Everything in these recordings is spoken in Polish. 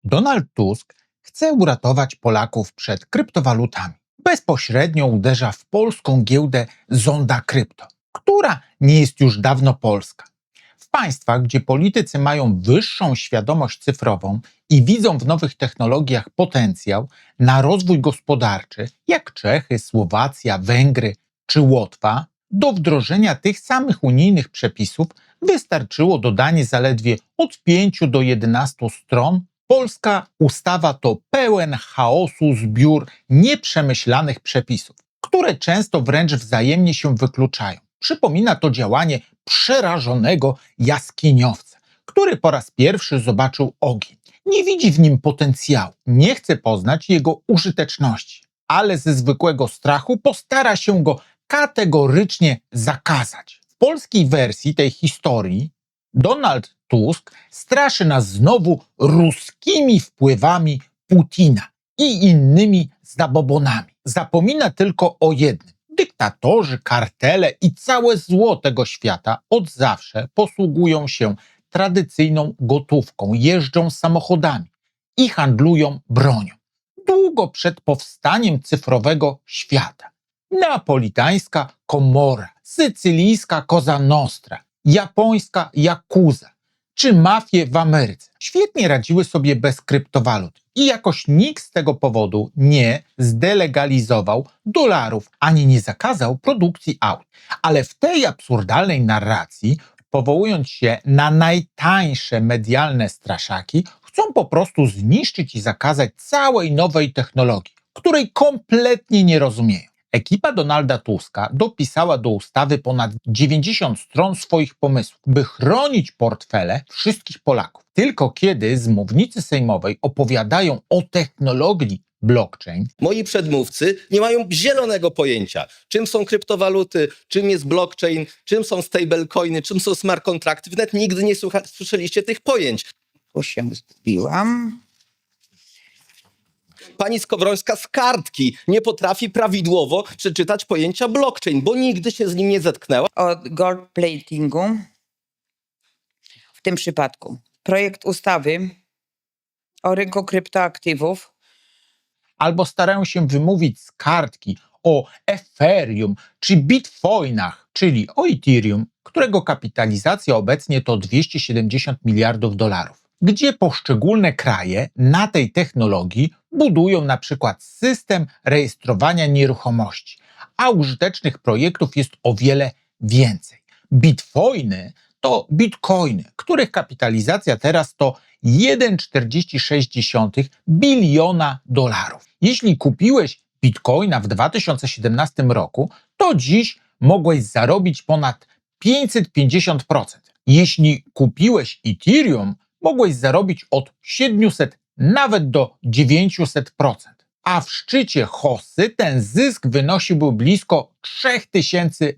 Donald Tusk chce uratować Polaków przed kryptowalutami. Bezpośrednio uderza w polską giełdę Zonda Krypto, która nie jest już dawno polska. W państwach, gdzie politycy mają wyższą świadomość cyfrową i widzą w nowych technologiach potencjał na rozwój gospodarczy, jak Czechy, Słowacja, Węgry czy Łotwa, do wdrożenia tych samych unijnych przepisów wystarczyło dodanie zaledwie od 5 do 11 stron. Polska ustawa to pełen chaosu zbiór nieprzemyślanych przepisów, które często wręcz wzajemnie się wykluczają. Przypomina to działanie przerażonego jaskiniowca, który po raz pierwszy zobaczył ogień. Nie widzi w nim potencjału, nie chce poznać jego użyteczności, ale ze zwykłego strachu postara się go kategorycznie zakazać. W polskiej wersji tej historii Donald Tusk straszy nas znowu ruskimi wpływami Putina i innymi zabobonami. Zapomina tylko o jednym. Dyktatorzy, kartele i całe zło tego świata od zawsze posługują się tradycyjną gotówką, jeżdżą samochodami i handlują bronią. Długo przed powstaniem cyfrowego świata. Neapolitańska Komora, sycylijska Cosa Nostra, japońska Yakuza czy mafie w Ameryce świetnie radziły sobie bez kryptowalut i jakoś nikt z tego powodu nie zdelegalizował dolarów ani nie zakazał produkcji aut. Ale w tej absurdalnej narracji, powołując się na najtańsze medialne straszaki, chcą po prostu zniszczyć i zakazać całej nowej technologii, której kompletnie nie rozumieją. Ekipa Donalda Tuska dopisała do ustawy ponad 90 stron swoich pomysłów, by chronić portfele wszystkich Polaków. Tylko kiedy z mównicy sejmowej opowiadają o technologii blockchain, moi przedmówcy nie mają zielonego pojęcia, czym są kryptowaluty, czym jest blockchain, czym są stablecoiny, czym są smart kontrakty. Wy nawet nigdy nie słyszeliście tych pojęć. Tu się zgubiłam. Pani Skowrońska z kartki nie potrafi prawidłowo przeczytać pojęcia blockchain, bo nigdy się z nim nie zetknęła. O gold platingu. W tym przypadku projekt ustawy o rynku kryptoaktywów albo starają się wymówić z kartki o Ethereum czy Bitcoinach, czyli o Ethereum, którego kapitalizacja obecnie to 270 miliardów dolarów, gdzie poszczególne kraje na tej technologii budują na przykład system rejestrowania nieruchomości, a użytecznych projektów jest o wiele więcej. Bitcoiny to bitcoiny, których kapitalizacja teraz to 1,46 biliona dolarów. Jeśli kupiłeś bitcoina w 2017 roku, to dziś mogłeś zarobić ponad 550%. Jeśli kupiłeś Ethereum, mogłeś zarobić od 700 nawet do 900%. A w szczycie hossy ten zysk wynosiłby blisko 3000%.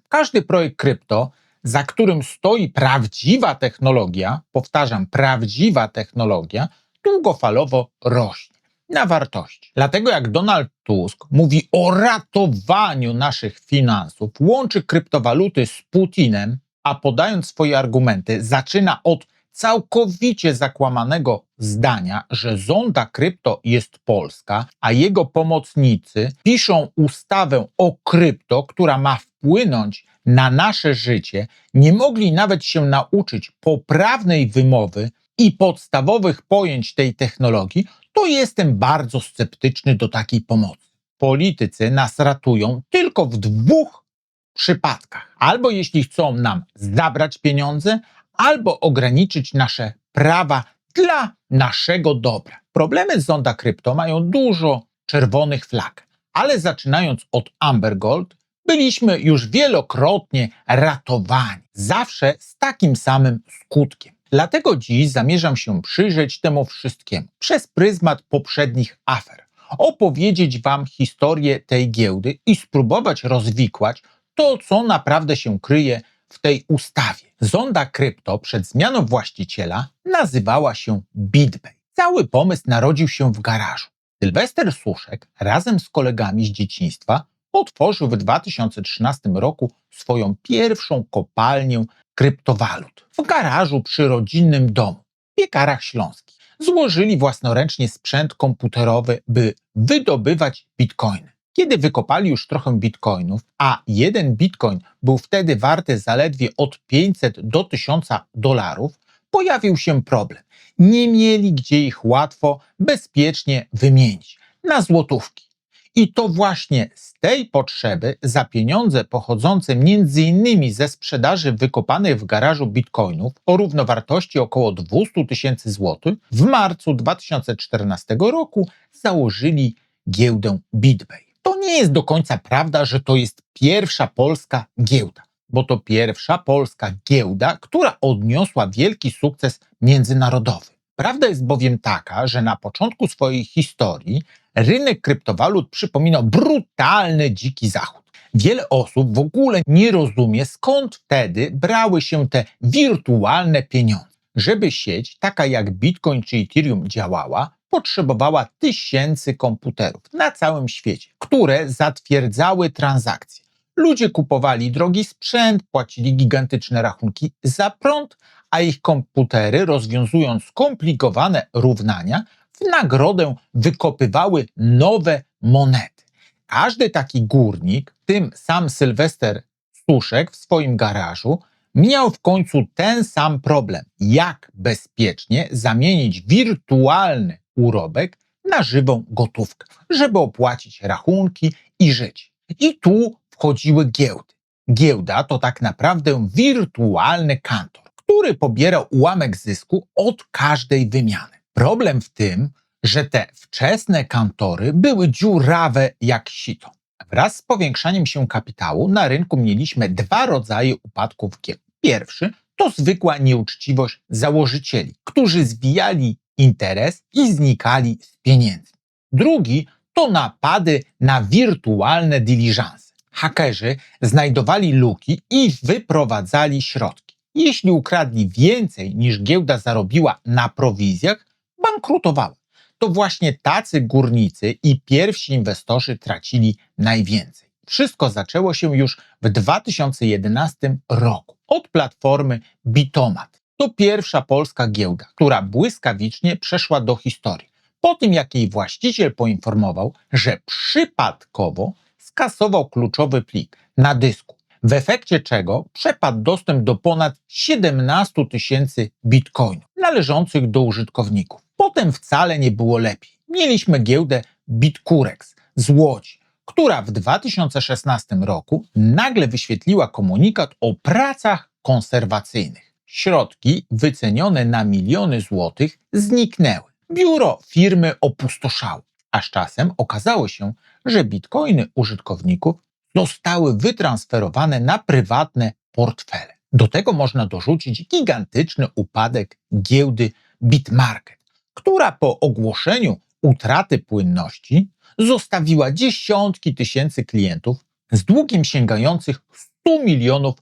Każdy projekt krypto, za którym stoi prawdziwa technologia, powtarzam, prawdziwa technologia, długofalowo rośnie na wartości. Dlatego jak Donald Tusk mówi o ratowaniu naszych finansów, łączy kryptowaluty z Putinem, a podając swoje argumenty zaczyna od całkowicie zakłamanego zdania, że Zonda Krypto jest polska, a jego pomocnicy piszą ustawę o krypto, która ma wpłynąć na nasze życie, nie mogli nawet się nauczyć poprawnej wymowy i podstawowych pojęć tej technologii, to jestem bardzo sceptyczny do takiej pomocy. Politycy nas ratują tylko w dwóch przypadkach. Albo jeśli chcą nam zabrać pieniądze, albo ograniczyć nasze prawa dla naszego dobra. Problemy z Zonda Krypto mają dużo czerwonych flag, ale zaczynając od Amber Gold, byliśmy już wielokrotnie ratowani, zawsze z takim samym skutkiem. Dlatego dziś zamierzam się przyjrzeć temu wszystkiemu przez pryzmat poprzednich afer, opowiedzieć Wam historię tej giełdy i spróbować rozwikłać to, co naprawdę się kryje w tej ustawie. Zonda Krypto przed zmianą właściciela nazywała się BitPay. Cały pomysł narodził się w garażu. Sylwester Suszek razem z kolegami z dzieciństwa otworzył w 2013 roku swoją pierwszą kopalnię kryptowalut w garażu przy rodzinnym domu w Piekarach Śląskich. złożyli własnoręcznie sprzęt komputerowy, by wydobywać bitcoiny. Kiedy wykopali już trochę bitcoinów, a jeden bitcoin był wtedy warty zaledwie od 500 do 1000 dolarów, pojawił się problem. Nie mieli gdzie ich łatwo, bezpiecznie wymienić na złotówki. I to właśnie z tej potrzeby za pieniądze pochodzące m.in. ze sprzedaży wykopanych w garażu bitcoinów o równowartości około 200 tysięcy złotych w marcu 2014 roku założyli giełdę BitBay. To nie jest do końca prawda, że to jest pierwsza polska giełda, bo to pierwsza polska giełda, która odniosła wielki sukces międzynarodowy. Prawda jest bowiem taka, że na początku swojej historii rynek kryptowalut przypominał brutalny dziki zachód. Wiele osób w ogóle nie rozumie, skąd wtedy brały się te wirtualne pieniądze. Żeby sieć taka jak Bitcoin czy Ethereum działała, potrzebowała tysięcy komputerów na całym świecie, które zatwierdzały transakcje. Ludzie kupowali drogi sprzęt, płacili gigantyczne rachunki za prąd, a ich komputery, rozwiązując skomplikowane równania, w nagrodę wykopywały nowe monety. Każdy taki górnik, w tym sam Sylwester Stuszek w swoim garażu, miał w końcu ten sam problem, jak bezpiecznie zamienić wirtualny urobek na żywą gotówkę, żeby opłacić rachunki i żyć. I tu wchodziły giełdy. Giełda to tak naprawdę wirtualny kantor, który pobierał ułamek zysku od każdej wymiany. Problem w tym, że te wczesne kantory były dziurawe jak sito. Wraz z powiększaniem się kapitału na rynku mieliśmy dwa rodzaje upadków giełd. Pierwszy to zwykła nieuczciwość założycieli, którzy zwijali interes i znikali z pieniędzy. Drugi to napady na wirtualne diliżanse. Hakerzy znajdowali luki i wyprowadzali środki. Jeśli ukradli więcej niż giełda zarobiła na prowizjach, bankrutowała. To właśnie tacy górnicy i pierwsi inwestorzy tracili najwięcej. Wszystko zaczęło się już w 2011 roku od platformy Bitomat. To pierwsza polska giełda, która błyskawicznie przeszła do historii. Po tym, jak jej właściciel poinformował, że przypadkowo skasował kluczowy plik na dysku, w efekcie czego przepadł dostęp do ponad 17 tysięcy bitcoinów należących do użytkowników. Potem wcale nie było lepiej. Mieliśmy giełdę Bitcurex z Łodzi, która w 2016 roku nagle wyświetliła komunikat o pracach konserwacyjnych. Środki wycenione na miliony złotych zniknęły. Biuro firmy opustoszało, a z czasem okazało się, że bitcoiny użytkowników zostały wytransferowane na prywatne portfele. Do tego można dorzucić gigantyczny upadek giełdy Bitmarket, która po ogłoszeniu utraty płynności zostawiła dziesiątki tysięcy klientów z długiem sięgających 100 milionów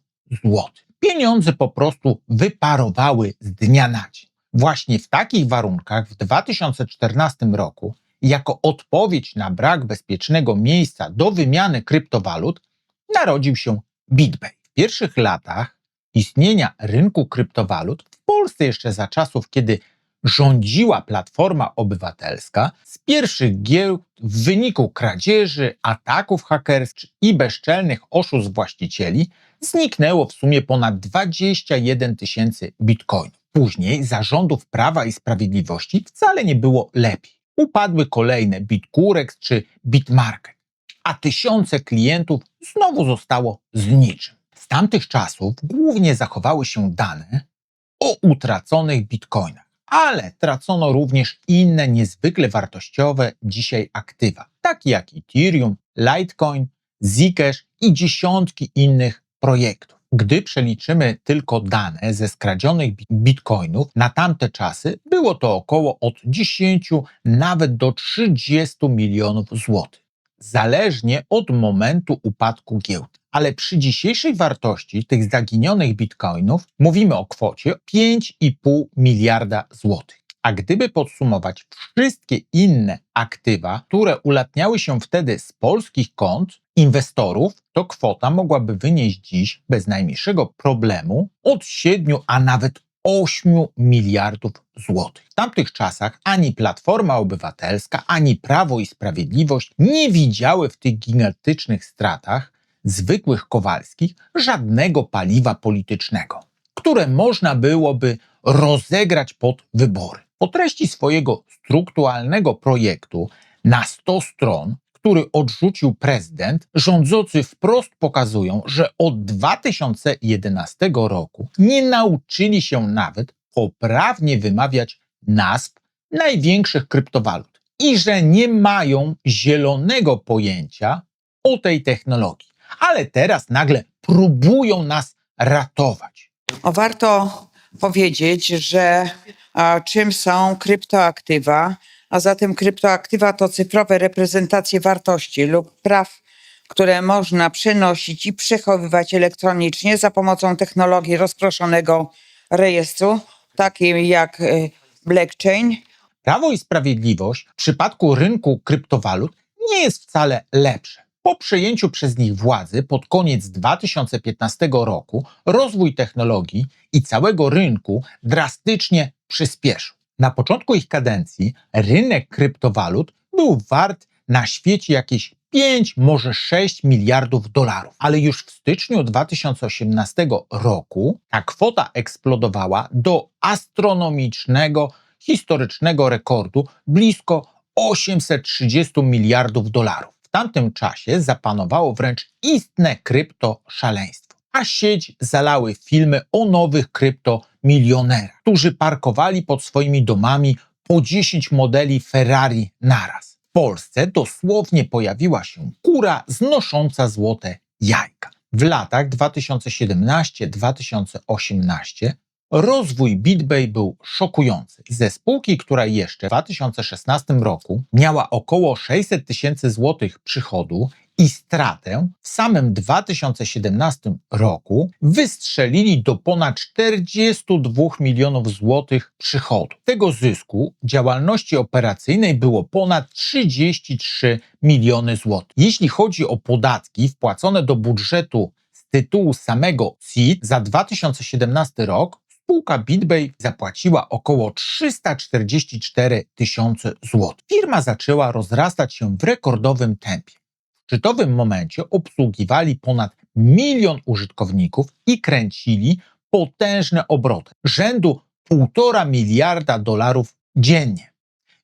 złotych. Pieniądze po prostu wyparowały z dnia na dzień. Właśnie w takich warunkach w 2014 roku, jako odpowiedź na brak bezpiecznego miejsca do wymiany kryptowalut, narodził się BitBay. W pierwszych latach istnienia rynku kryptowalut, w Polsce jeszcze za czasów, kiedy rządziła Platforma Obywatelska, z pierwszych giełd w wyniku kradzieży, ataków hakerskich i bezczelnych oszustw właścicieli zniknęło w sumie ponad 21 tysięcy bitcoinów. Później za rządów Prawa i Sprawiedliwości wcale nie było lepiej. Upadły kolejne Bitcurex czy Bitmarket, a tysiące klientów znowu zostało z niczym. Z tamtych czasów głównie zachowały się dane o utraconych bitcoinach, ale tracono również inne niezwykle wartościowe dzisiaj aktywa, takie jak Ethereum, Litecoin, Zcash i dziesiątki innych projektów. Gdy przeliczymy tylko dane ze skradzionych bitcoinów na tamte czasy, było to około od 10 nawet do 30 milionów złotych, zależnie od momentu upadku giełdy. Ale przy dzisiejszej wartości tych zaginionych bitcoinów mówimy o kwocie 5,5 miliarda złotych. A gdyby podsumować wszystkie inne aktywa, które ulatniały się wtedy z polskich kont inwestorów, to kwota mogłaby wynieść dziś bez najmniejszego problemu od 7, a nawet 8 miliardów złotych. W tamtych czasach ani Platforma Obywatelska, ani Prawo i Sprawiedliwość nie widziały w tych gigantycznych stratach zwykłych Kowalskich żadnego paliwa politycznego, które można byłoby rozegrać pod wybory. Po treści swojego strukturalnego projektu na 100 stron, który odrzucił prezydent, rządzący wprost pokazują, że od 2011 roku nie nauczyli się nawet poprawnie wymawiać nazw największych kryptowalut i że nie mają zielonego pojęcia o tej technologii. Ale teraz nagle próbują nas ratować. Warto powiedzieć, że czym są kryptoaktywa, a zatem kryptoaktywa to cyfrowe reprezentacje wartości lub praw, które można przenosić i przechowywać elektronicznie za pomocą technologii rozproszonego rejestru, takiej jak blockchain. Prawo i Sprawiedliwość w przypadku rynku kryptowalut nie jest wcale lepsze. Po przejęciu przez nich władzy pod koniec 2015 roku rozwój technologii i całego rynku drastycznie przyspieszył. Na początku ich kadencji rynek kryptowalut był wart na świecie jakieś 5, może 6 miliardów dolarów, ale już w styczniu 2018 roku ta kwota eksplodowała do astronomicznego, historycznego rekordu blisko 830 miliardów dolarów. W tamtym czasie zapanowało wręcz istne kryptoszaleństwo, a sieć zalały filmy o nowych kryptomilionerach, którzy parkowali pod swoimi domami po 10 modeli Ferrari naraz. W Polsce dosłownie pojawiła się kura znosząca złote jajka. W latach 2017-2018 rozwój BitBay był szokujący. Ze spółki, która jeszcze w 2016 roku miała około 600 tysięcy złotych przychodu i stratę, w samym 2017 roku wystrzelili do ponad 42 milionów złotych przychodu. Tego zysku działalności operacyjnej było ponad 33 miliony złotych. Jeśli chodzi o podatki wpłacone do budżetu z tytułu samego CIT za 2017 rok, spółka BitBay zapłaciła około 344 tysiące złotych. Firma zaczęła rozrastać się w rekordowym tempie. W szczytowym momencie obsługiwali ponad 1 000 000 użytkowników i kręcili potężne obroty, rzędu 1,5 miliarda dolarów dziennie.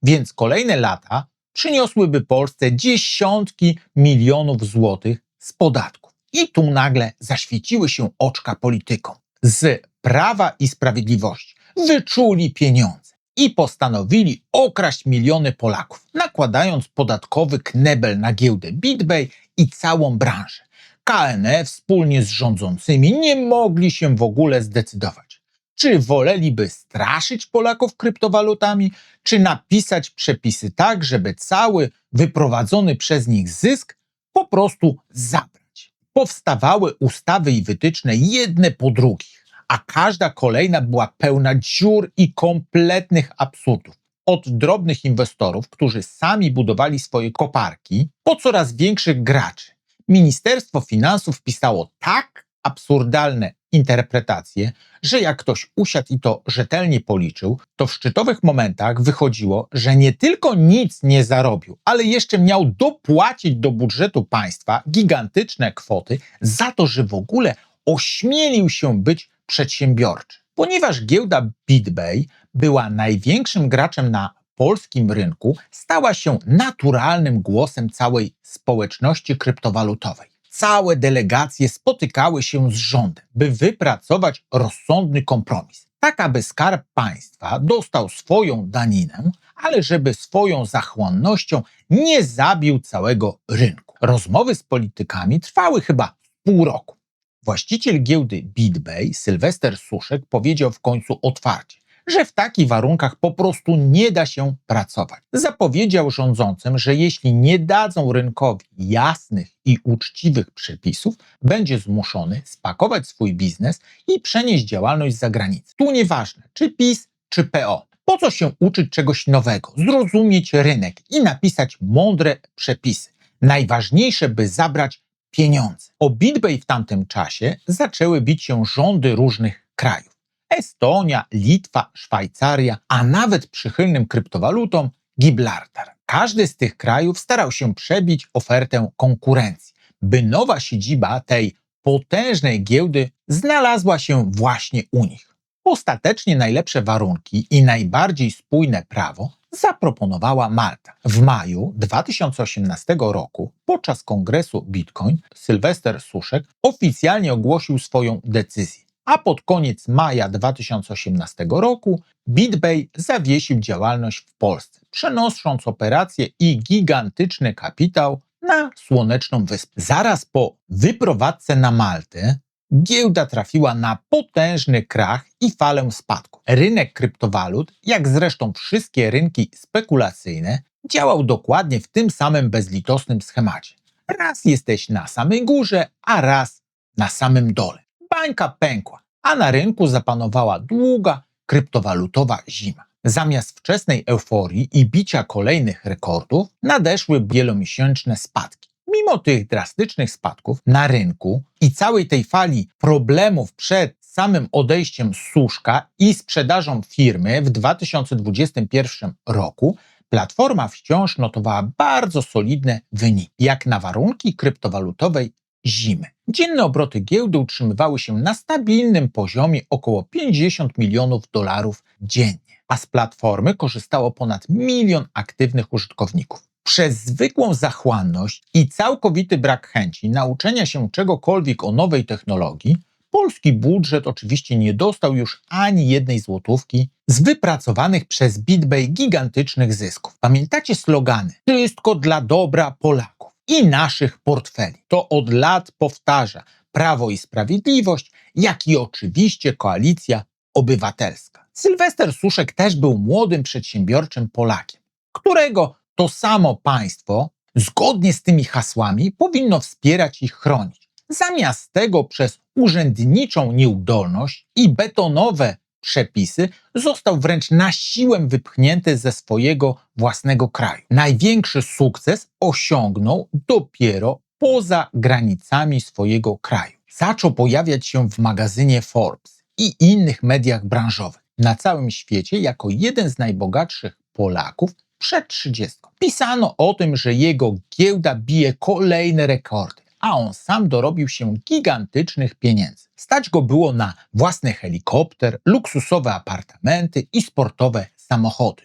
Więc kolejne lata przyniosłyby Polsce dziesiątki milionów złotych z podatków. I tu nagle zaświeciły się oczka politykom z Prawa i Sprawiedliwości. Wyczuli pieniądze i postanowili okraść miliony Polaków, nakładając podatkowy knebel na giełdę BitBay i całą branżę. KNF wspólnie z rządzącymi nie mogli się w ogóle zdecydować, czy woleliby straszyć Polaków kryptowalutami, czy napisać przepisy tak, żeby cały wyprowadzony przez nich zysk po prostu zabrać. Powstawały ustawy i wytyczne jedne po drugich, a każda kolejna była pełna dziur i kompletnych absurdów. Od drobnych inwestorów, którzy sami budowali swoje koparki, po coraz większych graczy. Ministerstwo Finansów pisało tak absurdalne interpretacje, że jak ktoś usiadł i to rzetelnie policzył, to w szczytowych momentach wychodziło, że nie tylko nic nie zarobił, ale jeszcze miał dopłacić do budżetu państwa gigantyczne kwoty za to, że w ogóle ośmielił się być przedsiębiorczy. Ponieważ giełda BitBay była największym graczem na polskim rynku, stała się naturalnym głosem całej społeczności kryptowalutowej. Całe delegacje spotykały się z rządem, by wypracować rozsądny kompromis, tak aby Skarb Państwa dostał swoją daninę, ale żeby swoją zachłannością nie zabił całego rynku. Rozmowy z politykami trwały chyba pół roku. Właściciel giełdy BitBay, Sylwester Suszek, powiedział w końcu otwarcie, że w takich warunkach po prostu nie da się pracować. Zapowiedział rządzącym, że jeśli nie dadzą rynkowi jasnych i uczciwych przepisów, będzie zmuszony spakować swój biznes i przenieść działalność za granicę. Tu nieważne, czy PiS, czy PO. Po co się uczyć czegoś nowego, zrozumieć rynek i napisać mądre przepisy? Najważniejsze, by zabrać pieniądze. O BitBay w tamtym czasie zaczęły bić się rządy różnych krajów. Estonia, Litwa, Szwajcaria, a nawet przychylnym kryptowalutom Gibraltar. Każdy z tych krajów starał się przebić ofertę konkurencji, by nowa siedziba tej potężnej giełdy znalazła się właśnie u nich. Ostatecznie najlepsze warunki i najbardziej spójne prawo zaproponowała Malta. W maju 2018 roku podczas kongresu Bitcoin Sylwester Suszek oficjalnie ogłosił swoją decyzję, a pod koniec maja 2018 roku BitBay zawiesił działalność w Polsce, przenosząc operacje i gigantyczny kapitał na Słoneczną Wyspę. Zaraz po wyprowadzce na Maltę giełda trafiła na potężny krach i falę spadku. Rynek kryptowalut, jak zresztą wszystkie rynki spekulacyjne, działał dokładnie w tym samym bezlitosnym schemacie. Raz jesteś na samej górze, a raz na samym dole. Bańka pękła, a na rynku zapanowała długa kryptowalutowa zima. Zamiast wczesnej euforii i bicia kolejnych rekordów nadeszły wielomiesięczne spadki. Mimo tych drastycznych spadków na rynku i całej tej fali problemów przed samym odejściem Suszka i sprzedażą firmy w 2021 roku, platforma wciąż notowała bardzo solidne wyniki, jak na warunki kryptowalutowej zimy. Dzienne obroty giełdy utrzymywały się na stabilnym poziomie około 50 milionów dolarów dziennie, a z platformy korzystało ponad 1 milion aktywnych użytkowników. Przez zwykłą zachłanność i całkowity brak chęci nauczenia się czegokolwiek o nowej technologii, polski budżet oczywiście nie dostał już ani jednej złotówki z wypracowanych przez BitBay gigantycznych zysków. Pamiętacie slogany „Wszystko dla dobra Polaków” i naszych portfeli? To od lat powtarza Prawo i Sprawiedliwość, jak i oczywiście Koalicja Obywatelska. Sylwester Suszek też był młodym, przedsiębiorczym Polakiem, którego to samo państwo, zgodnie z tymi hasłami, powinno wspierać i chronić. Zamiast tego przez urzędniczą nieudolność i betonowe przepisy został wręcz na siłę wypchnięty ze swojego własnego kraju. Największy sukces osiągnął dopiero poza granicami swojego kraju. Zaczął pojawiać się w magazynie Forbes i innych mediach branżowych na całym świecie jako jeden z najbogatszych Polaków przed 30. Pisano o tym, że jego giełda bije kolejne rekordy, a on sam dorobił się gigantycznych pieniędzy. Stać go było na własny helikopter, luksusowe apartamenty i sportowe samochody.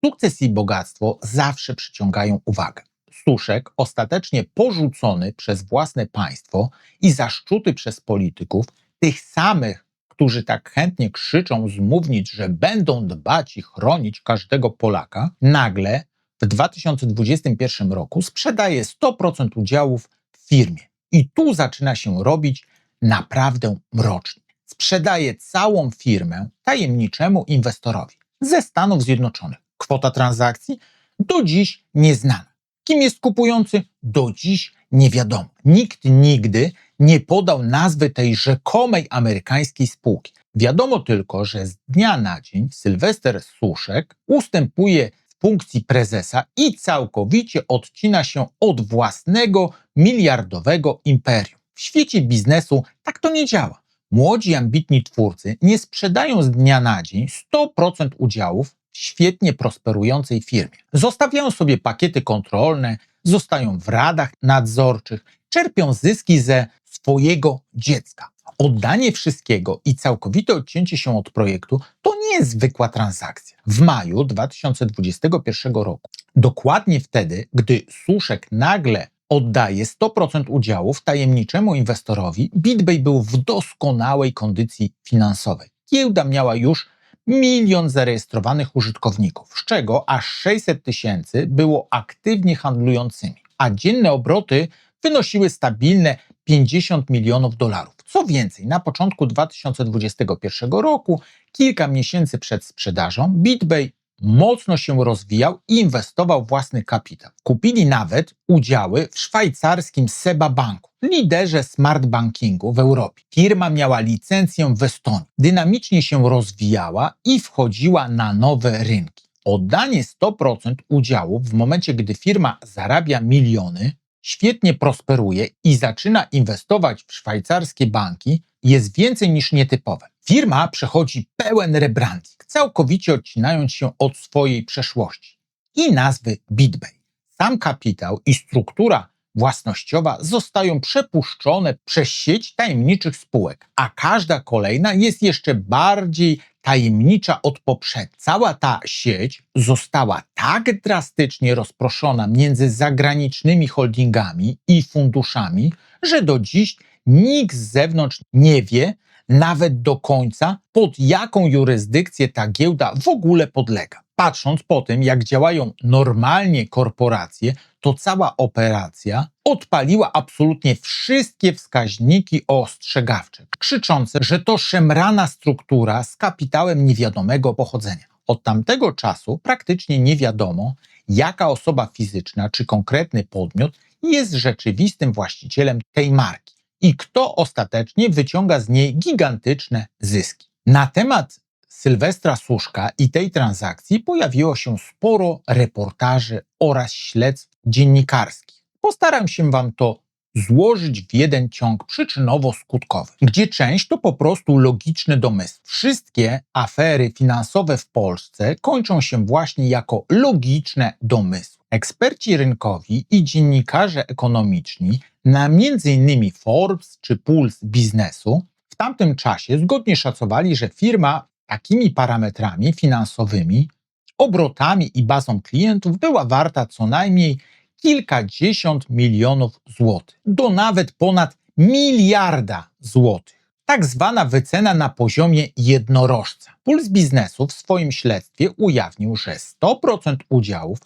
Sukces i bogactwo zawsze przyciągają uwagę. Suszek, ostatecznie porzucony przez własne państwo i zaszczuty przez polityków, tych samych, którzy tak chętnie krzyczą z mównic, że będą dbać i chronić każdego Polaka, nagle w 2021 roku sprzedaje 100% udziałów w firmie. I tu zaczyna się robić naprawdę mrocznie. Sprzedaje całą firmę tajemniczemu inwestorowi ze Stanów Zjednoczonych. Kwota transakcji do dziś nieznana. Kim jest kupujący? Do dziś nie wiadomo. Nikt nigdy nie podał nazwy tej rzekomej amerykańskiej spółki. Wiadomo tylko, że z dnia na dzień Sylwester Suszek ustępuje funkcji prezesa i całkowicie odcina się od własnego miliardowego imperium. W świecie biznesu tak to nie działa. Młodzi, ambitni twórcy nie sprzedają z dnia na dzień 100% udziałów w świetnie prosperującej firmie. Zostawiają sobie pakiety kontrolne, zostają w radach nadzorczych, czerpią zyski ze swojego dziecka. Oddanie wszystkiego i całkowite odcięcie się od projektu to nie jest zwykła transakcja. W maju 2021 roku, dokładnie wtedy, gdy Suszek nagle oddaje 100% udziałów tajemniczemu inwestorowi, BitBay był w doskonałej kondycji finansowej. Giełda miała już 1 milion zarejestrowanych użytkowników, z czego aż 600 000 było aktywnie handlującymi, a dzienne obroty wynosiły stabilne 50 milionów dolarów. Co więcej, na początku 2021 roku, kilka miesięcy przed sprzedażą, BitBay mocno się rozwijał i inwestował własny kapitał. Kupili nawet udziały w szwajcarskim SEBA Banku, liderze smart bankingu w Europie. Firma miała licencję w Estonii, dynamicznie się rozwijała i wchodziła na nowe rynki. Oddanie 100% udziałów w momencie, gdy firma zarabia miliony, świetnie prosperuje i zaczyna inwestować w szwajcarskie banki, jest więcej niż nietypowe. Firma przechodzi pełen rebranding, całkowicie odcinając się od swojej przeszłości i nazwy BitBay. Sam kapitał i struktura własnościowa zostają przepuszczone przez sieć tajemniczych spółek, a każda kolejna jest jeszcze bardziej tajemnicza od poprzedniej. Cała ta sieć została tak drastycznie rozproszona między zagranicznymi holdingami i funduszami, że do dziś nikt z zewnątrz nie wie nawet do końca, pod jaką jurysdykcję ta giełda w ogóle podlega. Patrząc po tym, jak działają normalnie korporacje, to cała operacja odpaliła absolutnie wszystkie wskaźniki ostrzegawcze, krzyczące, że to szemrana struktura z kapitałem niewiadomego pochodzenia. Od tamtego czasu praktycznie nie wiadomo, jaka osoba fizyczna czy konkretny podmiot jest rzeczywistym właścicielem tej marki i kto ostatecznie wyciąga z niej gigantyczne zyski. Na temat Sylwestra Suszka i tej transakcji pojawiło się sporo reportaży oraz śledztw dziennikarskich. Postaram się Wam to złożyć w jeden ciąg przyczynowo-skutkowy, gdzie część to po prostu logiczny domysł. Wszystkie afery finansowe w Polsce kończą się właśnie jako logiczne domysły. Eksperci rynkowi i dziennikarze ekonomiczni na m.in. Forbes czy Puls Biznesu w tamtym czasie zgodnie szacowali, że firma takimi parametrami finansowymi, obrotami i bazą klientów była warta co najmniej kilkadziesiąt milionów złotych, do nawet ponad miliarda złotych. Tak zwana wycena na poziomie jednorożca. Puls Biznesu w swoim śledztwie ujawnił, że 100% udziałów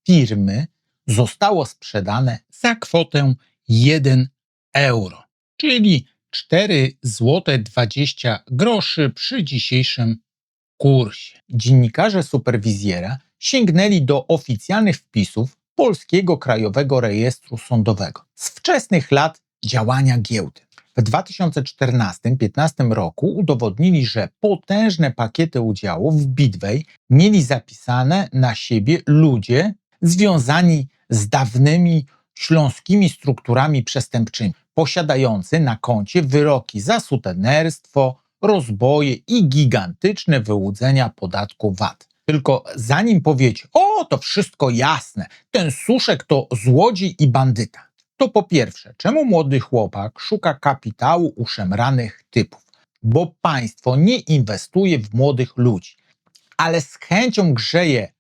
firmy zostało sprzedane za kwotę 1 euro, czyli 4,20 zł przy dzisiejszym kursie. Dziennikarze superwizjera sięgnęli do oficjalnych wpisów Polskiego Krajowego Rejestru Sądowego z wczesnych lat działania giełdy. W 2014-2015 roku udowodnili, że potężne pakiety udziałów w BitBay mieli zapisane na siebie ludzie związani z dawnymi śląskimi strukturami przestępczymi, posiadający na koncie wyroki za sutenerstwo, rozboje i gigantyczne wyłudzenia podatku VAT. Tylko zanim powiecie, o to wszystko jasne, ten Suszek to złodziej i bandyta, to po pierwsze, czemu młody chłopak szuka kapitału u szemranych typów? Bo państwo nie inwestuje w młodych ludzi, ale z chęcią grzeje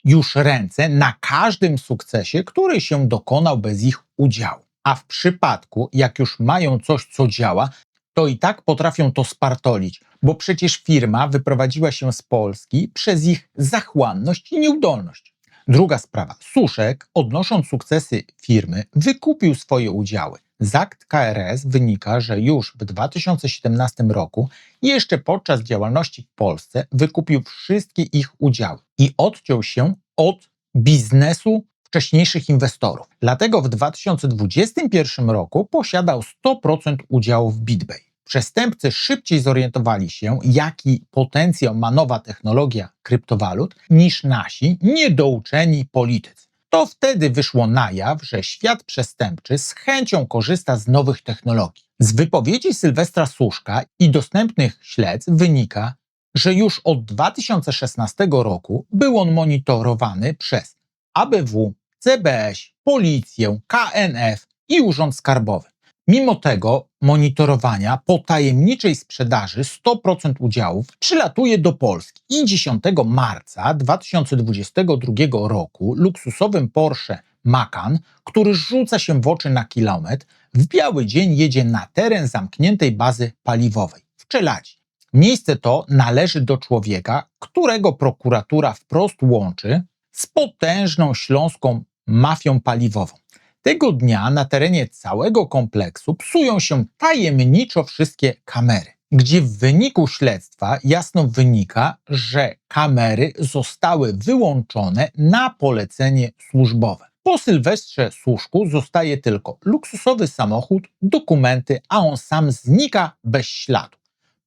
już ręce na każdym sukcesie, który się dokonał bez ich udziału. A w przypadku, jak już mają coś, co działa, to i tak potrafią to spartolić, bo przecież firma wyprowadziła się z Polski przez ich zachłanność i nieudolność. Druga sprawa. Suszek, odnosząc sukcesy firmy, wykupił swoje udziały. Z akt KRS wynika, że już w 2017 roku, jeszcze podczas działalności w Polsce, wykupił wszystkie ich udziały i odciął się od biznesu wcześniejszych inwestorów. Dlatego w 2021 roku posiadał 100% udziałów w BitBay. Przestępcy szybciej zorientowali się, jaki potencjał ma nowa technologia kryptowalut, niż nasi niedouczeni politycy. To wtedy wyszło na jaw, że świat przestępczy z chęcią korzysta z nowych technologii. Z wypowiedzi Sylwestra Suszka i dostępnych śledztw wynika, że już od 2016 roku był on monitorowany przez ABW, CBŚ, Policję, KNF i Urząd Skarbowy. Mimo tego monitorowania po tajemniczej sprzedaży 100% udziałów przylatuje do Polski i 10 marca 2022 roku luksusowym Porsche Macan, który rzuca się w oczy na kilometr, w biały dzień jedzie na teren zamkniętej bazy paliwowej w Czeladzi. Miejsce to należy do człowieka, którego prokuratura wprost łączy z potężną śląską mafią paliwową. Tego dnia na terenie całego kompleksu psują się tajemniczo wszystkie kamery, gdzie w wyniku śledztwa jasno wynika, że kamery zostały wyłączone na polecenie służbowe. Po Sylwestrze Suszku zostaje tylko luksusowy samochód, dokumenty, a on sam znika bez śladu.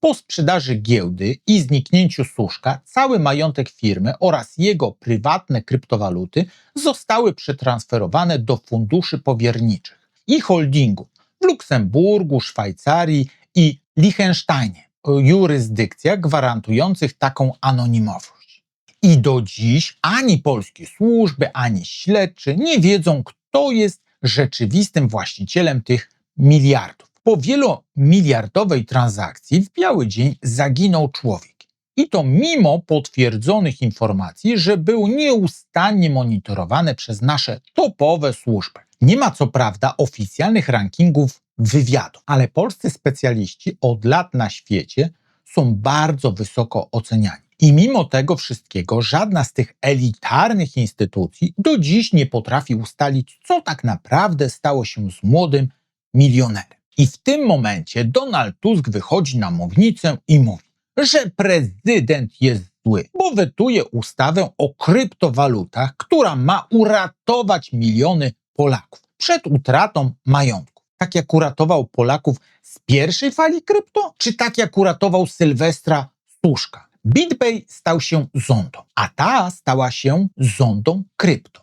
Po sprzedaży giełdy i zniknięciu Suszka, cały majątek firmy oraz jego prywatne kryptowaluty zostały przetransferowane do funduszy powierniczych i holdingów w Luksemburgu, Szwajcarii i Liechtensteinie, jurysdykcjach gwarantujących taką anonimowość. I do dziś ani polskie służby, ani śledczy nie wiedzą, kto jest rzeczywistym właścicielem tych miliardów. Po wielomiliardowej transakcji w biały dzień zaginął człowiek. I to mimo potwierdzonych informacji, że był nieustannie monitorowany przez nasze topowe służby. Nie ma co prawda oficjalnych rankingów wywiadu, ale polscy specjaliści od lat na świecie są bardzo wysoko oceniani. I mimo tego wszystkiego żadna z tych elitarnych instytucji do dziś nie potrafi ustalić, co tak naprawdę stało się z młodym milionerem. I w tym momencie Donald Tusk wychodzi na mównicę i mówi, że prezydent jest zły, bo wetuje ustawę o kryptowalutach, która ma uratować miliony Polaków przed utratą majątku. Tak jak uratował Polaków z pierwszej fali krypto, czy tak jak uratował Sylwestra Suszka? BitPay stał się zondą, a ta stała się zondą krypto.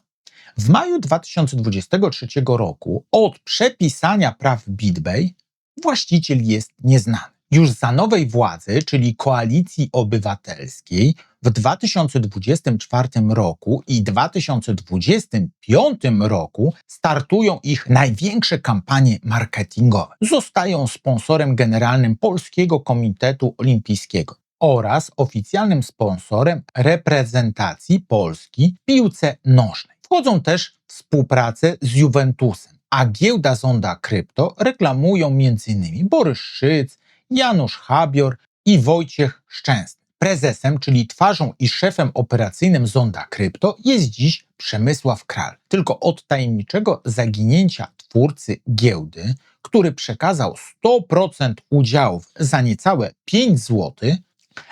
W maju 2023 roku od przepisania praw BitPay właściciel jest nieznany. Już za nowej władzy, czyli Koalicji Obywatelskiej, w 2024 roku i 2025 roku startują ich największe kampanie marketingowe. Zostają sponsorem generalnym Polskiego Komitetu Olimpijskiego oraz oficjalnym sponsorem reprezentacji Polski w piłce nożnej. Wchodzą też współpracę z Juventusem, a giełda Zonda Krypto reklamują m.in. Borys Szyc, Janusz Habior i Wojciech Szczęsny. Prezesem, czyli twarzą i szefem operacyjnym Zonda Krypto jest dziś Przemysław Kral. Tylko od tajemniczego zaginięcia twórcy giełdy, który przekazał 100% udziałów za niecałe 5 zł,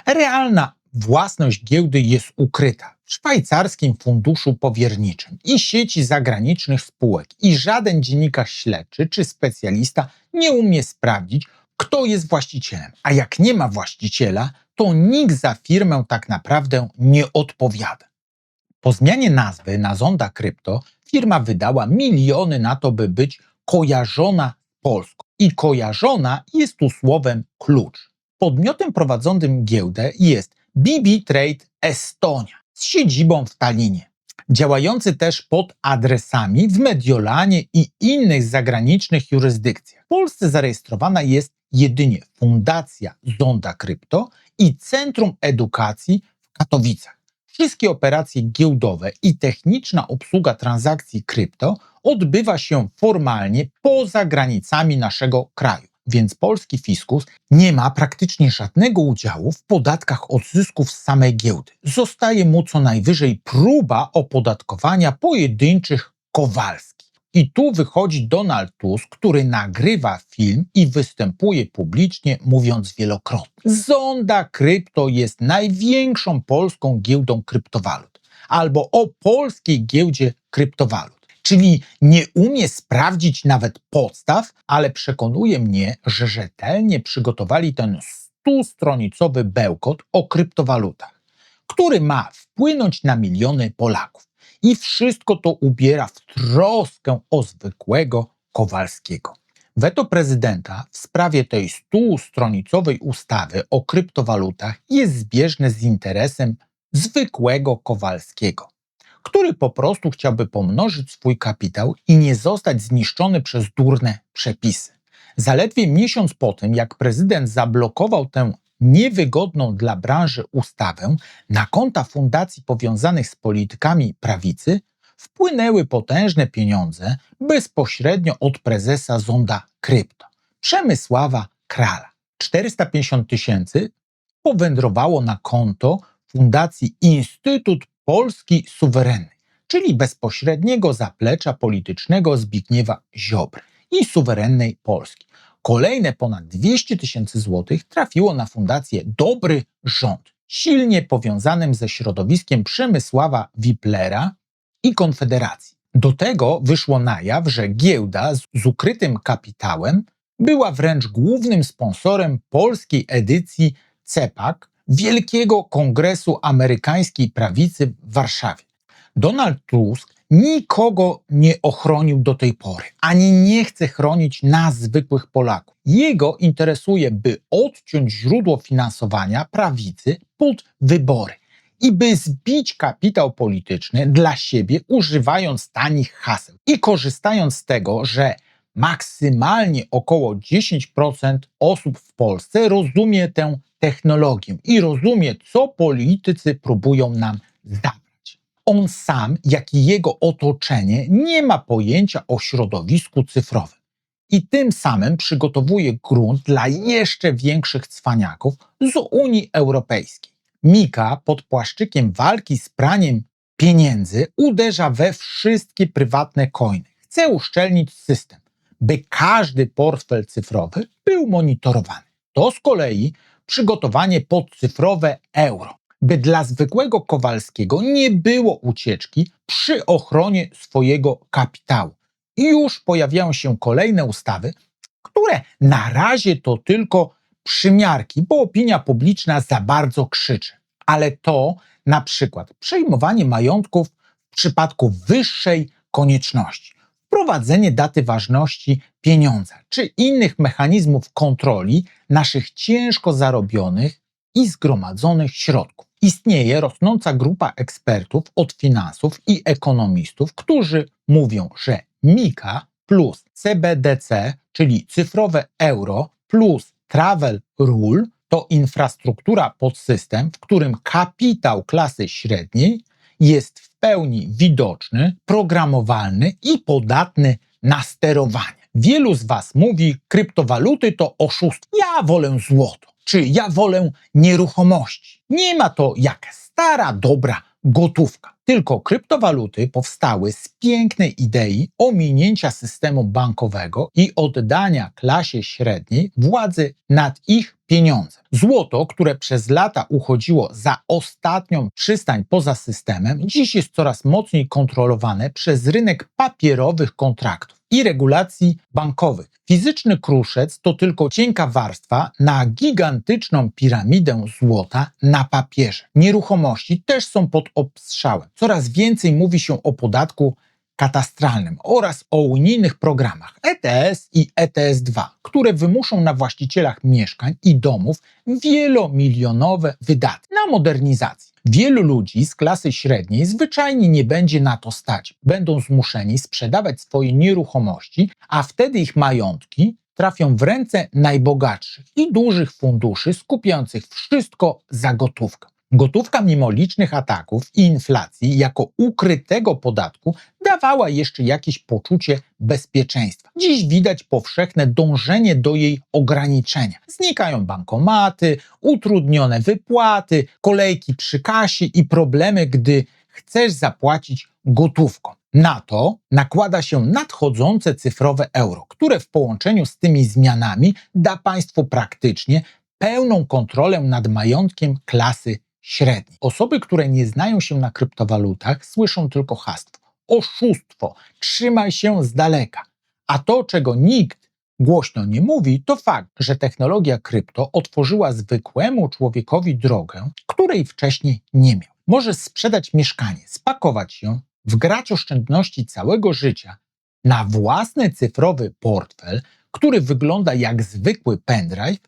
realna własność giełdy jest ukryta w szwajcarskim funduszu powierniczym i sieci zagranicznych spółek i żaden dziennikarz śledczy czy specjalista nie umie sprawdzić, kto jest właścicielem. A jak nie ma właściciela, to nikt za firmę tak naprawdę nie odpowiada. Po zmianie nazwy na Zonda Krypto firma wydała miliony na to, by być kojarzona z Polską. I kojarzona jest tu słowem klucz. Podmiotem prowadzącym giełdę jest BB Trade Estonia z siedzibą w Tallinie, działający też pod adresami w Mediolanie i innych zagranicznych jurysdykcjach. W Polsce zarejestrowana jest jedynie Fundacja Zonda Krypto i Centrum Edukacji w Katowicach. Wszystkie operacje giełdowe i techniczna obsługa transakcji krypto odbywa się formalnie poza granicami naszego kraju. Więc polski fiskus nie ma praktycznie żadnego udziału w podatkach od zysków z samej giełdy. Zostaje mu co najwyżej próba opodatkowania pojedynczych Kowalskich. I tu wychodzi Donald Tusk, który nagrywa film i występuje publicznie, mówiąc wielokrotnie: Zonda Krypto jest największą polską giełdą kryptowalut. Albo o polskiej giełdzie kryptowalut. Czyli nie umie sprawdzić nawet podstaw, ale przekonuje mnie, że rzetelnie przygotowali ten 100-stronicowy bełkot o kryptowalutach, który ma wpłynąć na miliony Polaków. I wszystko to ubiera w troskę o zwykłego Kowalskiego. Weto prezydenta w sprawie tej 100-stronicowej ustawy o kryptowalutach jest zbieżne z interesem zwykłego Kowalskiego, który po prostu chciałby pomnożyć swój kapitał i nie zostać zniszczony przez durne przepisy. Zaledwie miesiąc po tym, jak prezydent zablokował tę niewygodną dla branży ustawę, na konta fundacji powiązanych z politykami prawicy wpłynęły potężne pieniądze bezpośrednio od prezesa Zonda Krypto, Przemysława Krala. 450 000 powędrowało na konto Fundacji Instytut Polski Suwerennej, czyli bezpośredniego zaplecza politycznego Zbigniewa Ziobry i suwerennej Polski. Kolejne ponad 200 000 złotych trafiło na Fundację Dobry Rząd, silnie powiązanym ze środowiskiem Przemysława Wiplera i Konfederacji. Do tego wyszło na jaw, że giełda z ukrytym kapitałem Była wręcz głównym sponsorem polskiej edycji CEPAK, Wielkiego Kongresu Amerykańskiej Prawicy w Warszawie. Donald Tusk nikogo nie ochronił do tej pory, ani nie chce chronić nas, zwykłych Polaków. Jego interesuje, by odciąć źródło finansowania prawicy pod wybory i by zbić kapitał polityczny dla siebie, używając tanich haseł i korzystając z tego, że maksymalnie około 10% osób w Polsce rozumie tę technologię i rozumie, co politycy próbują nam zabrać. On sam, jak i jego otoczenie, nie ma pojęcia o środowisku cyfrowym i tym samym przygotowuje grunt dla jeszcze większych cwaniaków z Unii Europejskiej. Mika pod płaszczykiem walki z praniem pieniędzy uderza we wszystkie prywatne coiny. Chce uszczelnić system, by każdy portfel cyfrowy był monitorowany. To z kolei przygotowanie pod cyfrowe euro, by dla zwykłego Kowalskiego nie było ucieczki przy ochronie swojego kapitału. I już pojawiają się kolejne ustawy, które na razie to tylko przymiarki, bo opinia publiczna za bardzo krzyczy. Ale to na przykład przejmowanie majątków w przypadku wyższej konieczności, wprowadzenie daty ważności pieniądza czy innych mechanizmów kontroli naszych ciężko zarobionych i zgromadzonych środków. Istnieje rosnąca grupa ekspertów od finansów i ekonomistów, którzy mówią, że Mika plus CBDC, czyli cyfrowe euro plus Travel Rule to infrastruktura pod system, w którym kapitał klasy średniej jest w pełni widoczny, programowalny i podatny na sterowanie. Wielu z Was mówi, kryptowaluty to oszustwo. Ja wolę złoto, czy ja wolę nieruchomości. Nie ma to jak stara, dobra gotówka. Tylko kryptowaluty powstały z pięknej idei ominięcia systemu bankowego i oddania klasie średniej władzy nad ich pieniądzem. Złoto, które przez lata uchodziło za ostatnią przystań poza systemem, dziś jest coraz mocniej kontrolowane przez rynek papierowych kontraktów i regulacji bankowych. Fizyczny kruszec to tylko cienka warstwa na gigantyczną piramidę złota na papierze. Nieruchomości też są pod obstrzałem. Coraz więcej mówi się o podatku katastralnym oraz o unijnych programach ETS i ETS-2, które wymuszą na właścicielach mieszkań i domów wielomilionowe wydatki na modernizację. Wielu ludzi z klasy średniej zwyczajnie nie będzie na to stać. Będą zmuszeni sprzedawać swoje nieruchomości, a wtedy ich majątki trafią w ręce najbogatszych i dużych funduszy skupiających wszystko za gotówkę. Gotówka mimo licznych ataków i inflacji jako ukrytego podatku dawała jeszcze jakieś poczucie bezpieczeństwa. Dziś widać powszechne dążenie do jej ograniczenia. Znikają bankomaty, utrudnione wypłaty, kolejki przy kasie i problemy, gdy chcesz zapłacić gotówką. Na to nakłada się nadchodzące cyfrowe euro, które w połączeniu z tymi zmianami da państwu praktycznie pełną kontrolę nad majątkiem klasy średniej. Osoby, które nie znają się na kryptowalutach, słyszą tylko hasło: oszustwo, trzymaj się z daleka. A to, czego nikt głośno nie mówi, to fakt, że technologia krypto otworzyła zwykłemu człowiekowi drogę, której wcześniej nie miał. Możesz sprzedać mieszkanie, spakować się, wgrać oszczędności całego życia na własny cyfrowy portfel, który wygląda jak zwykły pendrive,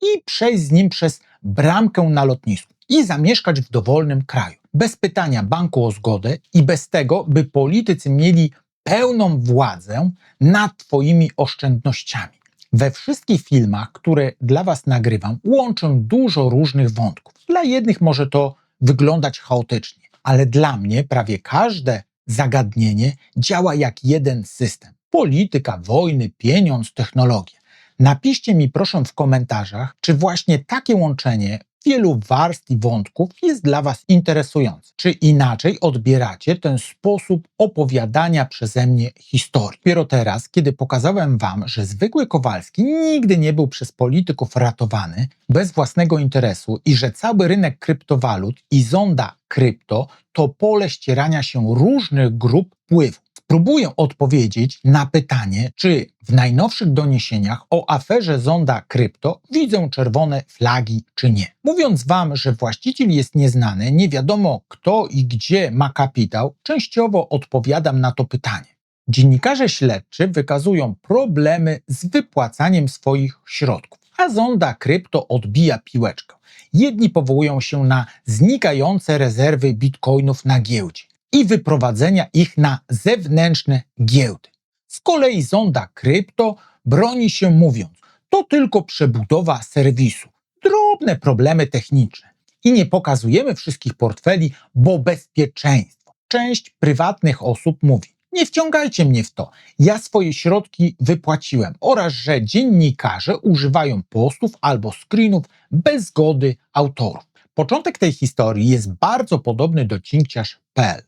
i przejść z nim przez bramkę na lotnisku i zamieszkać w dowolnym kraju, bez pytania banku o zgodę i bez tego, by politycy mieli pełną władzę nad Twoimi oszczędnościami. We wszystkich filmach, które dla Was nagrywam, łączę dużo różnych wątków. Dla jednych może to wyglądać chaotycznie, ale dla mnie prawie każde zagadnienie działa jak jeden system. Polityka, wojny, pieniądz, technologia. Napiszcie mi proszę w komentarzach, czy właśnie takie łączenie wielu warstw i wątków jest dla Was interesujące. Czy inaczej odbieracie ten sposób opowiadania przeze mnie historii. Dopiero teraz, kiedy pokazałem Wam, że zwykły Kowalski nigdy nie był przez polityków ratowany bez własnego interesu i że cały rynek kryptowalut i zonda krypto to pole ścierania się różnych grup wpływów. Spróbuję odpowiedzieć na pytanie, czy w najnowszych doniesieniach o aferze Zonda Krypto widzę czerwone flagi, czy nie. Mówiąc wam, że właściciel jest nieznany, nie wiadomo kto i gdzie ma kapitał, częściowo odpowiadam na to pytanie. Dziennikarze śledczy wykazują problemy z wypłacaniem swoich środków, a Zonda Krypto odbija piłeczkę. Jedni powołują się na znikające rezerwy bitcoinów na giełdzie i wyprowadzenia ich na zewnętrzne giełdy. Z kolei Zonda Krypto broni się mówiąc, to tylko przebudowa serwisu, drobne problemy techniczne i nie pokazujemy wszystkich portfeli, bo bezpieczeństwo. Część prywatnych osób mówi, nie wciągajcie mnie w to, ja swoje środki wypłaciłem oraz że dziennikarze używają postów albo screenów bez zgody autorów. Początek tej historii jest bardzo podobny do cinkciarz.pl.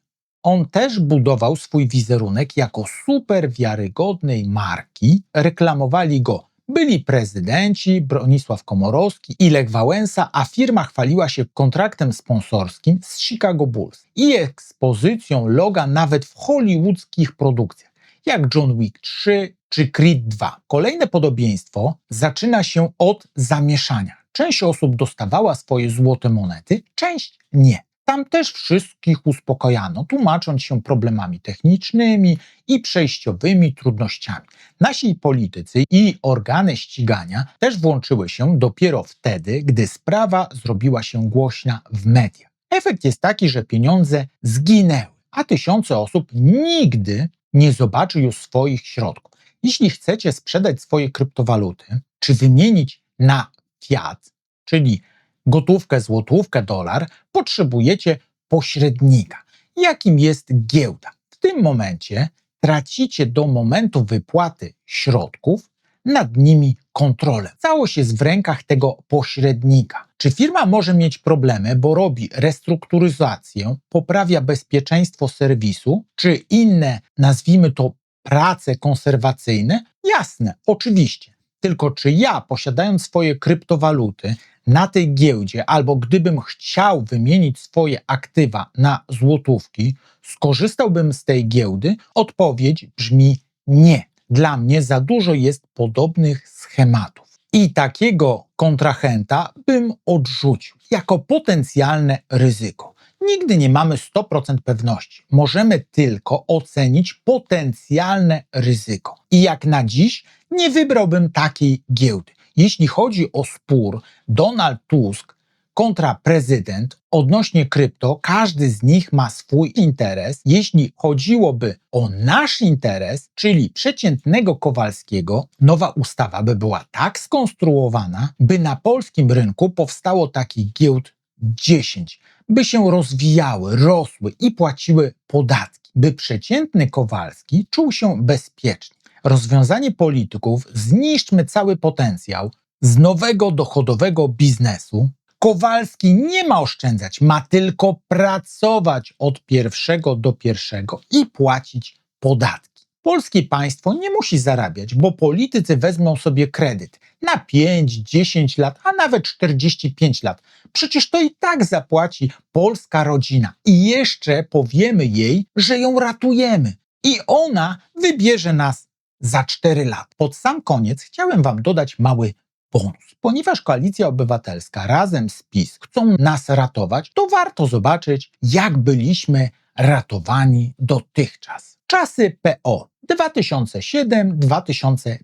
On też budował swój wizerunek jako super wiarygodnej marki, reklamowali go byli prezydenci Bronisław Komorowski i Lech Wałęsa, a firma chwaliła się kontraktem sponsorskim z Chicago Bulls i ekspozycją loga nawet w hollywoodzkich produkcjach, jak John Wick 3 czy Creed 2. Kolejne podobieństwo zaczyna się od zamieszania. Część osób dostawała swoje złote monety, część nie. Tam też wszystkich uspokojano, tłumacząc się problemami technicznymi i przejściowymi trudnościami. Nasi politycy i organy ścigania też włączyły się dopiero wtedy, gdy sprawa zrobiła się głośna w mediach. Efekt jest taki, że pieniądze zginęły, a tysiące osób nigdy nie zobaczy już swoich środków. Jeśli chcecie sprzedać swoje kryptowaluty, czy wymienić na fiat, czyli gotówkę, złotówkę, dolar, potrzebujecie pośrednika, jakim jest giełda. W tym momencie tracicie do momentu wypłaty środków nad nimi kontrolę. Całość jest w rękach tego pośrednika. Czy firma może mieć problemy, bo robi restrukturyzację, poprawia bezpieczeństwo serwisu, czy inne, nazwijmy to, prace konserwacyjne? Jasne, oczywiście. Tylko czy ja, posiadając swoje kryptowaluty na tej giełdzie, albo gdybym chciał wymienić swoje aktywa na złotówki, skorzystałbym z tej giełdy? Odpowiedź brzmi nie. Dla mnie za dużo jest podobnych schematów. I takiego kontrahenta bym odrzucił jako potencjalne ryzyko. Nigdy nie mamy 100% pewności. Możemy tylko ocenić potencjalne ryzyko. I jak na dziś nie wybrałbym takiej giełdy. Jeśli chodzi o spór Donald Tusk kontra prezydent odnośnie krypto, każdy z nich ma swój interes. Jeśli chodziłoby o nasz interes, czyli przeciętnego Kowalskiego, nowa ustawa by była tak skonstruowana, by na polskim rynku powstało takich giełd 10, by się rozwijały, rosły i płaciły podatki, by przeciętny Kowalski czuł się bezpiecznie. Rozwiązanie polityków, zniszczmy cały potencjał z nowego dochodowego biznesu. Kowalski nie ma oszczędzać, ma tylko pracować od pierwszego do pierwszego i płacić podatki. Polskie państwo nie musi zarabiać, bo politycy wezmą sobie kredyt na 5, 10 lat, a nawet 45 lat. Przecież to i tak zapłaci polska rodzina i jeszcze powiemy jej, że ją ratujemy i ona wybierze nas za 4 lata. Pod sam koniec chciałem wam dodać mały bonus. Ponieważ Koalicja Obywatelska razem z PiS chcą nas ratować, to warto zobaczyć, jak byliśmy ratowani dotychczas. Czasy PO 2007-2015.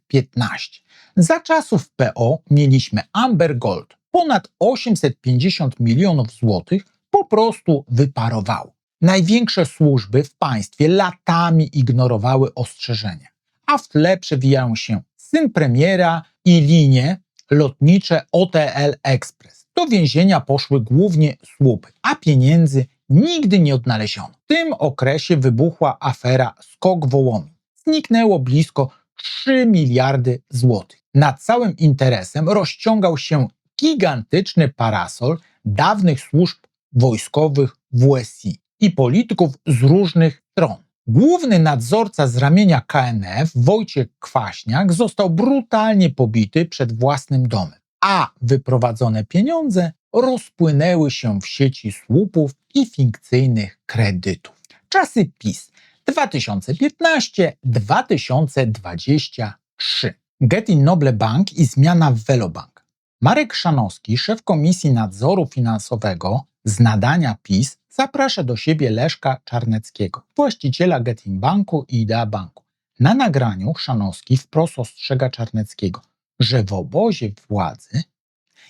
Za czasów PO mieliśmy Amber Gold. Ponad 850 milionów złotych po prostu wyparowało. Największe służby w państwie latami ignorowały ostrzeżenia, a w tle przewijają się syn premiera i linie lotnicze OTL Express. Do więzienia poszły głównie słupy, a pieniędzy nigdy nie odnaleziono. W tym okresie wybuchła afera Skok Wołomin. Zniknęło blisko 3 miliardy złotych. Nad całym interesem rozciągał się gigantyczny parasol dawnych służb wojskowych WSI i polityków z różnych stron. Główny nadzorca z ramienia KNF, Wojciech Kwaśniak, został brutalnie pobity przed własnym domem, a wyprowadzone pieniądze rozpłynęły się w sieci słupów i fikcyjnych kredytów. Czasy PiS 2015-2023. Getin Noble Bank i zmiana w Velobank. Marek Chrzanowski, szef Komisji Nadzoru Finansowego z nadania PiS, zaprasza do siebie Leszka Czarneckiego, właściciela Getin Banku i Idea Banku. Na nagraniu Chrzanowski wprost ostrzega Czarneckiego, że w obozie władzy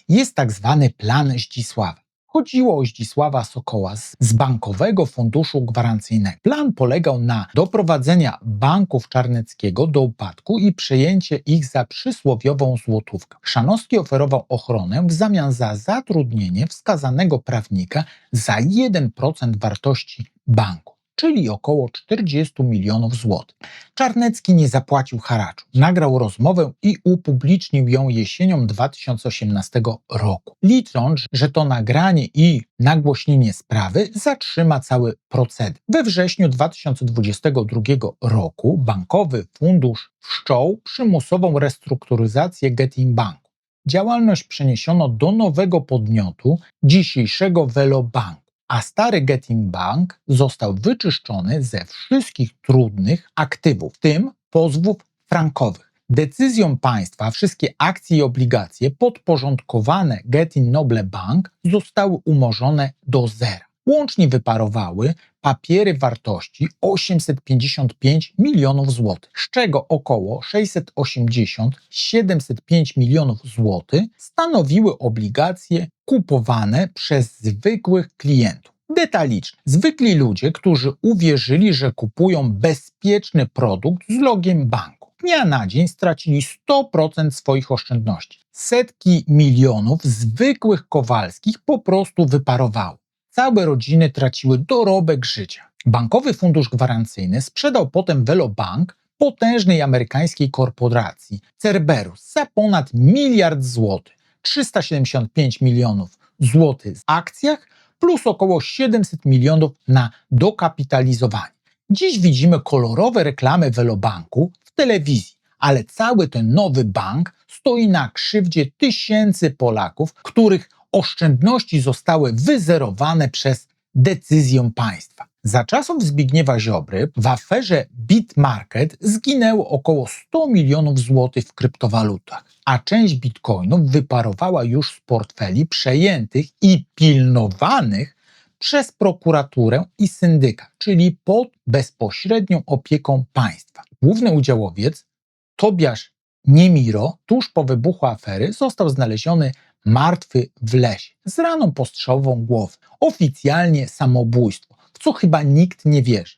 jest tak zwany plan Zdzisława. Chodziło o Zdzisława Sokoła z Bankowego Funduszu Gwarancyjnego. Plan polegał na doprowadzeniu banków Czarneckiego do upadku i przejęcie ich za przysłowiową złotówkę. Chrzanowski oferował ochronę w zamian za zatrudnienie wskazanego prawnika za 1% wartości banku, czyli około 40 milionów złotych. Czarnecki nie zapłacił haraczu. Nagrał rozmowę i upublicznił ją jesienią 2018 roku, licząc, że to nagranie i nagłośnienie sprawy zatrzyma cały proceder. We wrześniu 2022 roku Bankowy Fundusz wszczął przymusową restrukturyzację Getin Banku. Działalność przeniesiono do nowego podmiotu, dzisiejszego Velobanku, a stary Getin Bank został wyczyszczony ze wszystkich trudnych aktywów, w tym pozwów frankowych. Decyzją państwa wszystkie akcje i obligacje podporządkowane Getin Noble Bank zostały umorzone do zera. Łącznie wyparowały papiery wartości 855 milionów złotych, z czego około 680-705 milionów złotych stanowiły obligacje kupowane przez zwykłych klientów. Detalicznie. Zwykli ludzie, którzy uwierzyli, że kupują bezpieczny produkt z logiem banku. Dnia na dzień stracili 100% swoich oszczędności. Setki milionów zwykłych Kowalskich po prostu wyparowały. Całe rodziny traciły dorobek życia. Bankowy Fundusz Gwarancyjny sprzedał potem Velobank potężnej amerykańskiej korporacji Cerberus za ponad 1 miliard złotych, 375 milionów złotych w akcjach plus około 700 milionów na dokapitalizowanie. Dziś widzimy kolorowe reklamy Velobanku w telewizji, ale cały ten nowy bank stoi na krzywdzie tysięcy Polaków, których oszczędności zostały wyzerowane przez decyzję państwa. Za czasów Zbigniewa Ziobry w aferze BitMarket zginęło około 100 milionów złotych w kryptowalutach, a część bitcoinów wyparowała już z portfeli przejętych i pilnowanych przez prokuraturę i syndyka, czyli pod bezpośrednią opieką państwa. Główny udziałowiec, Tobiasz Niemiro, tuż po wybuchu afery został znaleziony martwy w lesie, z raną postrzałową głowy. Oficjalnie samobójstwo, w co chyba nikt nie wierzy.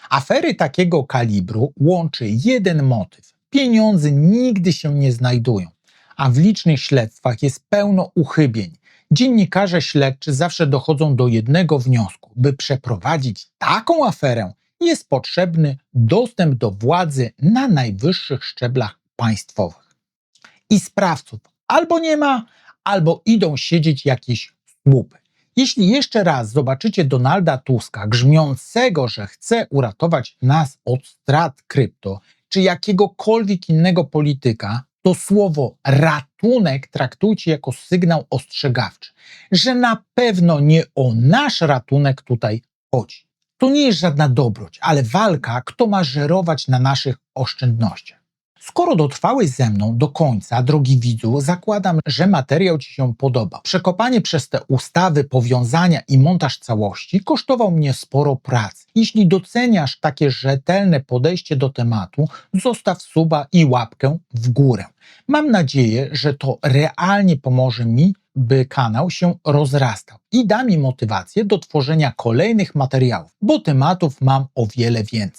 Afery takiego kalibru łączy jeden motyw. Pieniądze nigdy się nie znajdują, a w licznych śledztwach jest pełno uchybień. Dziennikarze śledczy zawsze dochodzą do jednego wniosku. By przeprowadzić taką aferę, jest potrzebny dostęp do władzy na najwyższych szczeblach państwowych. I sprawców albo nie ma, albo idą siedzieć jakieś słupy. Jeśli jeszcze raz zobaczycie Donalda Tuska grzmiącego, że chce uratować nas od strat krypto, czy jakiegokolwiek innego polityka, to słowo ratunek traktujcie jako sygnał ostrzegawczy, że na pewno nie o nasz ratunek tutaj chodzi. To nie jest żadna dobroć, ale walka, kto ma żerować na naszych oszczędnościach. Skoro dotrwałeś ze mną do końca, drogi widzu, zakładam, że materiał Ci się podoba. Przekopanie przez te ustawy, powiązania i montaż całości kosztował mnie sporo pracy. Jeśli doceniasz takie rzetelne podejście do tematu, zostaw suba i łapkę w górę. Mam nadzieję, że to realnie pomoże mi, by kanał się rozrastał i da mi motywację do tworzenia kolejnych materiałów, bo tematów mam o wiele więcej.